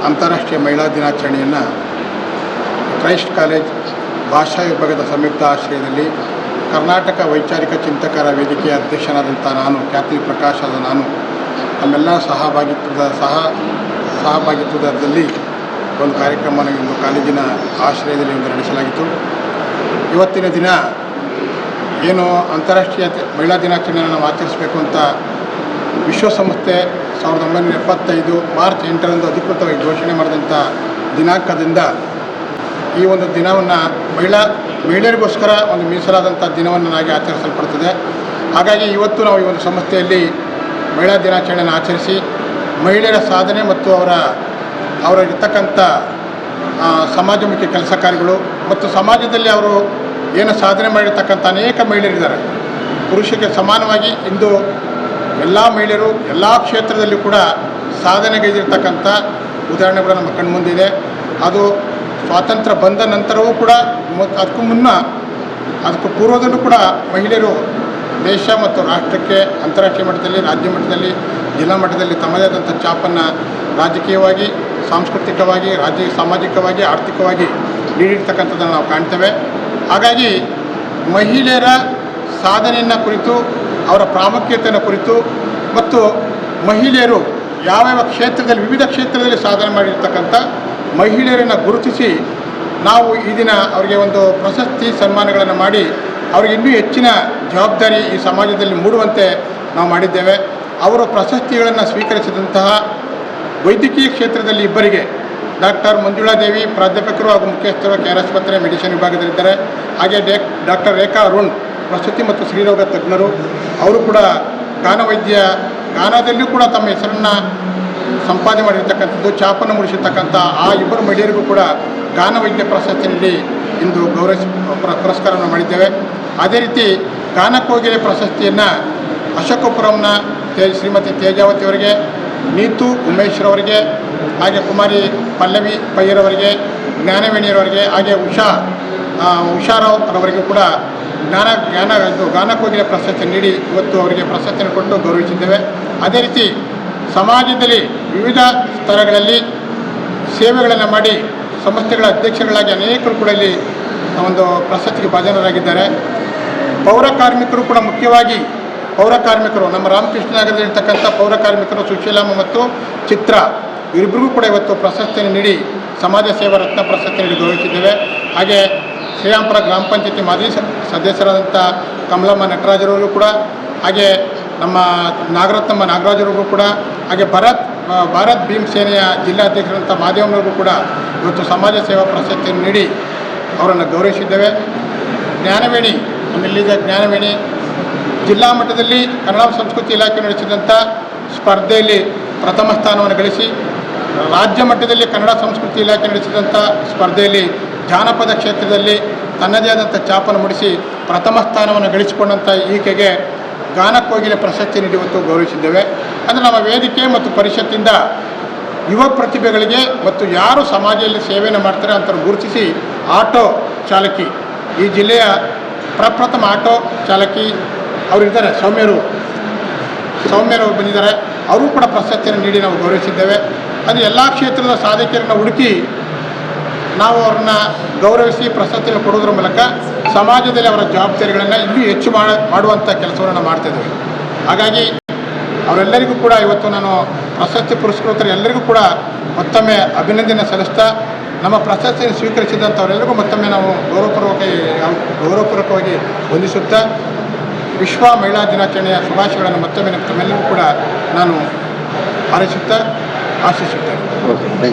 ಅಂತಾರಾಷ್ಟ್ರೀಯ ಮಹಿಳಾ ದಿನಾಚರಣೆಯನ್ನು ಕ್ರೈಸ್ಟ್ ಕಾಲೇಜ್ ಭಾಷಾ ವಿಭಾಗದ ಸಂಯುಕ್ತ ಆಶ್ರಯದಲ್ಲಿ ಕರ್ನಾಟಕ ವೈಚಾರಿಕ ಚಿಂತಕರ ವೇದಿಕೆಯ ಅಧ್ಯಕ್ಷನಾದಂಥ ನಾನು ಖ್ಯಾತಿ ಪ್ರಕಾಶ್ ಆದ ನಾನು ನಮ್ಮೆಲ್ಲ ಸಹಭಾಗಿತ್ವದಲ್ಲಿ ಒಂದು ಕಾರ್ಯಕ್ರಮವನ್ನು ಒಂದು ಕಾಲೇಜಿನ ಆಶ್ರಯದಲ್ಲಿ ಒಂದು ನಡೆಸಲಾಗಿತ್ತು. ಇವತ್ತಿನ ದಿನ ಏನು ಅಂತಾರಾಷ್ಟ್ರೀಯ ಮಹಿಳಾ ದಿನಾಚರಣೆಯನ್ನು ನಾವು ಆಚರಿಸಬೇಕು ಅಂತ ವಿಶ್ವಸಂಸ್ಥೆ 1975 ಮಾರ್ಚ್ 8ರಂದು ಅಧಿಕೃತವಾಗಿ ಘೋಷಣೆ ಮಾಡಿದಂಥ ದಿನಾಂಕದಿಂದ ಈ ಒಂದು ದಿನವನ್ನು ಮಹಿಳೆಯರಿಗೋಸ್ಕರ ಒಂದು ಮೀಸಲಾದಂಥ ದಿನವನ್ನಾಗಿ ಆಚರಿಸಲ್ಪಡ್ತದೆ. ಹಾಗಾಗಿ ಇವತ್ತು ನಾವು ಈ ಒಂದು ಸಂಸ್ಥೆಯಲ್ಲಿ ಮಹಿಳಾ ದಿನಾಚರಣೆಯನ್ನು ಆಚರಿಸಿ ಮಹಿಳೆಯರ ಸಾಧನೆ ಮತ್ತು ಅವರ ಇರ್ತಕ್ಕಂಥ ಸಮಾಜಮುಖಿ ಕೆಲಸ ಕಾರ್ಯಗಳು ಮತ್ತು ಸಮಾಜದಲ್ಲಿ ಅವರು ಏನು ಸಾಧನೆ ಮಾಡಿರ್ತಕ್ಕಂಥ ಅನೇಕ ಮಹಿಳೆಯರಿದ್ದಾರೆ. ಪುರುಷರಿಗೆ ಸಮಾನವಾಗಿ ಇಂದು ಎಲ್ಲ ಮಹಿಳೆಯರು ಎಲ್ಲ ಕ್ಷೇತ್ರದಲ್ಲಿ ಕೂಡ ಸಾಧನೆಗೈದಿರ್ತಕ್ಕಂಥ ಉದಾಹರಣೆಗಳು ನಮ್ಮ ಕಣ್ಮುಂದಿದೆ. ಅದು ಸ್ವಾತಂತ್ರ್ಯ ಬಂದ ನಂತರವೂ ಕೂಡ ಅದಕ್ಕೂ ಪೂರ್ವದಲ್ಲೂ ಕೂಡ ಮಹಿಳೆಯರು ದೇಶ ಮತ್ತು ರಾಷ್ಟ್ರಕ್ಕೆ ಅಂತಾರಾಷ್ಟ್ರೀಯ ಮಟ್ಟದಲ್ಲಿ, ರಾಜ್ಯ ಮಟ್ಟದಲ್ಲಿ, ಜಿಲ್ಲಾ ಮಟ್ಟದಲ್ಲಿ ತಮ್ಮದೇ ಆದಂಥ ಛಾಪನ್ನು ರಾಜಕೀಯವಾಗಿ, ಸಾಂಸ್ಕೃತಿಕವಾಗಿ, ಸಾಮಾಜಿಕವಾಗಿ, ಆರ್ಥಿಕವಾಗಿ ನೀಡಿರ್ತಕ್ಕಂಥದ್ದನ್ನು ನಾವು ಕಾಣ್ತೇವೆ. ಹಾಗಾಗಿ ಮಹಿಳೆಯರ ಸಾಧನೆಯನ್ನು ಕುರಿತು, ಅವರ ಪ್ರಾಮುಖ್ಯತೆಯನ್ನು ಕುರಿತು ಮತ್ತು ಮಹಿಳೆಯರು ಯಾವ್ಯಾವ ಕ್ಷೇತ್ರದಲ್ಲಿ, ವಿವಿಧ ಕ್ಷೇತ್ರದಲ್ಲಿ ಸಾಧನೆ ಮಾಡಿರ್ತಕ್ಕಂಥ ಮಹಿಳೆಯರನ್ನು ಗುರುತಿಸಿ ನಾವು ಈ ದಿನ ಅವರಿಗೆ ಒಂದು ಪ್ರಶಸ್ತಿ ಸನ್ಮಾನಗಳನ್ನು ಮಾಡಿ ಅವರಿಗೆ ಇನ್ನೂ ಹೆಚ್ಚಿನ ಜವಾಬ್ದಾರಿ ಈ ಸಮಾಜದಲ್ಲಿ ಮೂಡುವಂತೆ ನಾವು ಮಾಡಿದ್ದೇವೆ. ಅವರು ಪ್ರಶಸ್ತಿಗಳನ್ನು ಸ್ವೀಕರಿಸಿದಂತಹ ವೈದ್ಯಕೀಯ ಕ್ಷೇತ್ರದಲ್ಲಿ ಇಬ್ಬರಿಗೆ ಡಾಕ್ಟರ್ ಮಂಜುಳಾದೇವಿ ಪ್ರಾಧ್ಯಾಪಕರು ಹಾಗೂ ಮುಖ್ಯಸ್ಥರು KR ಆಸ್ಪತ್ರೆ ಮೆಡಿಸಿನ್ ವಿಭಾಗದಲ್ಲಿದ್ದಾರೆ. ಹಾಗೆ ಡಾಕ್ಟರ್ ರೇಖಾ ಅರುಣ್ ಪ್ರಸೂತಿ ಮತ್ತು ಸ್ತ್ರೀರೋಗ ತಜ್ಞರು. ಅವರು ಕೂಡ ಗಾನದಲ್ಲಿಯೂ ಕೂಡ ತಮ್ಮ ಹೆಸರನ್ನು ಸಂಪಾದನೆ ಮಾಡಿರ್ತಕ್ಕಂಥದ್ದು, ಛಾಪನ್ನು ಮೂಡಿಸಿರ್ತಕ್ಕಂಥ ಆ ಇಬ್ಬರು ಮಹಿಳೆಯರಿಗೂ ಕೂಡ ಗಾನವೈದ್ಯ ಪ್ರಶಸ್ತಿ ನೀಡಿ ಇಂದು ಪುರಸ್ಕಾರವನ್ನು ಮಾಡಿದ್ದೇವೆ. ಅದೇ ರೀತಿ ಗಾನಕೋಗಿಲೆ ಪ್ರಶಸ್ತಿಯನ್ನು ಅಶೋಕಪುರಂನ ಶ್ರೀಮತಿ ತೇಜಾವತಿ ಅವರಿಗೆ, ನೀತು ಉಮೇಶ್ರವರಿಗೆ, ಹಾಗೆ ಕುಮಾರಿ ಪಲ್ಲವಿ ಪಯ್ಯರವರಿಗೆ, ಜ್ಞಾನವೇಣಿಯರವರಿಗೆ, ಹಾಗೆ ಉಷಾರಾವ್ ಅವರಿಗೂ ಕೂಡ ಗಾನಕೋಗಿಲೆ ಪ್ರಶಸ್ತಿ ನೀಡಿ ಇವತ್ತು ಅವರಿಗೆ ಪ್ರಶಸ್ತಿಯನ್ನು ಕೊಟ್ಟು ಗೌರವಿಸಿದ್ದೇವೆ. ಅದೇ ರೀತಿ ಸಮಾಜದಲ್ಲಿ ವಿವಿಧ ಸ್ತರಗಳಲ್ಲಿ ಸೇವೆಗಳನ್ನು ಮಾಡಿ ಸಂಸ್ಥೆಗಳ ಅಧ್ಯಕ್ಷಗಳಾಗಿ ಅನೇಕರು ಕೂಡ ಇಲ್ಲಿ ಒಂದು ಪ್ರಶಸ್ತಿಗೆ ಭಾಜನರಾಗಿದ್ದಾರೆ. ಪೌರ ಕಾರ್ಮಿಕರು ಕೂಡ ಮುಖ್ಯವಾಗಿ ನಮ್ಮ ರಾಮಕೃಷ್ಣ ನಗರದಲ್ಲಿರ್ತಕ್ಕಂಥ ಪೌರ ಕಾರ್ಮಿಕರು ಸುಶೀಲಮ್ಮ ಮತ್ತು ಚಿತ್ರ ಇವರಿಬ್ಬರಿಗೂ ಕೂಡ ಇವತ್ತು ಪ್ರಶಸ್ತಿಯನ್ನು ನೀಡಿ ಸಮಾಜ ಸೇವಾ ರತ್ನ ಪ್ರಶಸ್ತಿ ನೀಡಿ ಗೌರವಿಸಿದ್ದೇವೆ. ಹಾಗೆ ಶ್ರೀರಾಮಪುರ ಗ್ರಾಮ ಪಂಚಾಯತಿ ಮಾಜಿ ಸದಸ್ಯರಾದಂಥ ಕಮಲಮ್ಮ ನಟರಾಜರವರು ಕೂಡ, ಹಾಗೆ ನಮ್ಮ ನಾಗರತ್ನಮ್ಮ ನಾಗರಾಜರವರು ಕೂಡ, ಹಾಗೆ ಭಾರತ್ ಭೀಮ್ ಸೇನೆಯ ಜಿಲ್ಲಾಧ್ಯಕ್ಷರಂಥ ಮಾದೇವನವ್ರಿಗೂ ಕೂಡ ಇವತ್ತು ಸಮಾಜ ಸೇವಾ ಪ್ರಶಸ್ತಿಯನ್ನು ನೀಡಿ ಅವರನ್ನು ಗೌರವಿಸಿದ್ದೇವೆ. ಜ್ಞಾನವೇಣಿ, ನಮ್ಮಲ್ಲಿದ್ದ ಜ್ಞಾನವೇಣಿ ಜಿಲ್ಲಾ ಮಟ್ಟದಲ್ಲಿ ಕನ್ನಡ ಸಂಸ್ಕೃತಿ ಇಲಾಖೆ ನಡೆಸಿದಂಥ ಸ್ಪರ್ಧೆಯಲ್ಲಿ ಪ್ರಥಮ ಸ್ಥಾನವನ್ನು ಗಳಿಸಿ, ರಾಜ್ಯ ಮಟ್ಟದಲ್ಲಿ ಕನ್ನಡ ಸಂಸ್ಕೃತಿ ಇಲಾಖೆ ನಡೆಸಿದಂಥ ಸ್ಪರ್ಧೆಯಲ್ಲಿ ಜಾನಪದ ಕ್ಷೇತ್ರದಲ್ಲಿ ತನ್ನದೇ ಆದಂಥ ಛಾಪನ್ನು ಮೂಡಿಸಿ ಪ್ರಥಮ ಸ್ಥಾನವನ್ನು ಗಳಿಸಿಕೊಂಡಂಥ ಈಕೆಗೆ ಗಾನಕೋಗಿಲೆ ಪ್ರಶಸ್ತಿ ನೀಡಿ ಇವತ್ತು ಗೌರವಿಸಿದ್ದೇವೆ. ಅಂದರೆ ನಮ್ಮ ವೇದಿಕೆ ಮತ್ತು ಪರಿಷತ್ತಿಂದ ಯುವ ಪ್ರತಿಭೆಗಳಿಗೆ ಮತ್ತು ಯಾರು ಸಮಾಜದಲ್ಲಿ ಸೇವೆಯನ್ನು ಮಾಡ್ತಾರೆ ಅಂಥವ್ರು ಗುರುತಿಸಿ ಆಟೋ ಚಾಲಕಿ, ಈ ಜಿಲ್ಲೆಯ ಪ್ರಪ್ರಥಮ ಆಟೋ ಚಾಲಕಿ ಅವರಿದ್ದಾರೆ, ಸೌಮ್ಯರು ಬಂದಿದ್ದಾರೆ. ಅವರು ಕೂಡ ಪ್ರಶಸ್ತಿಯನ್ನು ನೀಡಿ ನಾವು ಗೌರವಿಸಿದ್ದೇವೆ. ಅದು ಎಲ್ಲ ಕ್ಷೇತ್ರದ ಸಾಧಕರನ್ನು ಹುಡುಕಿ ನಾವು ಅವ್ರನ್ನ ಗೌರವಿಸಿ ಪ್ರಶಸ್ತಿಯನ್ನು ಕೊಡೋದ್ರ ಮೂಲಕ ಸಮಾಜದಲ್ಲಿ ಅವರ ಜವಾಬ್ದಾರಿಗಳನ್ನು ಇನ್ನೂ ಹೆಚ್ಚು ಮಾಡುವಂಥ ಕೆಲಸವನ್ನು ಮಾಡ್ತಾಯಿದ್ದೇವೆ. ಹಾಗಾಗಿ ಅವರೆಲ್ಲರಿಗೂ ಕೂಡ ಇವತ್ತು ನಾನು ಪ್ರಶಸ್ತಿ ಪುರಸ್ಕೃತರು ಎಲ್ಲರಿಗೂ ಕೂಡ ಮತ್ತೊಮ್ಮೆ ಅಭಿನಂದನೆ ಸಲ್ಲಿಸ್ತಾ, ನಮ್ಮ ಪ್ರಶಸ್ತಿಯನ್ನು ಸ್ವೀಕರಿಸಿದಂಥವರೆಲ್ಲರಿಗೂ ಮತ್ತೊಮ್ಮೆ ನಾವು ಗೌರವಪೂರ್ವಕವಾಗಿ ವಂದಿಸುತ್ತಾ ವಿಶ್ವ ಮಹಿಳಾ ದಿನಾಚರಣೆಯ ಶುಭಾಶಯಗಳನ್ನು ಮತ್ತೊಮ್ಮೆ ತಮ್ಮೆಲ್ಲರಿಗೂ ಕೂಡ ನಾನು ಹಾರೈಸುತ್ತಾ ಆಶಿಸುತ್ತೇನೆ.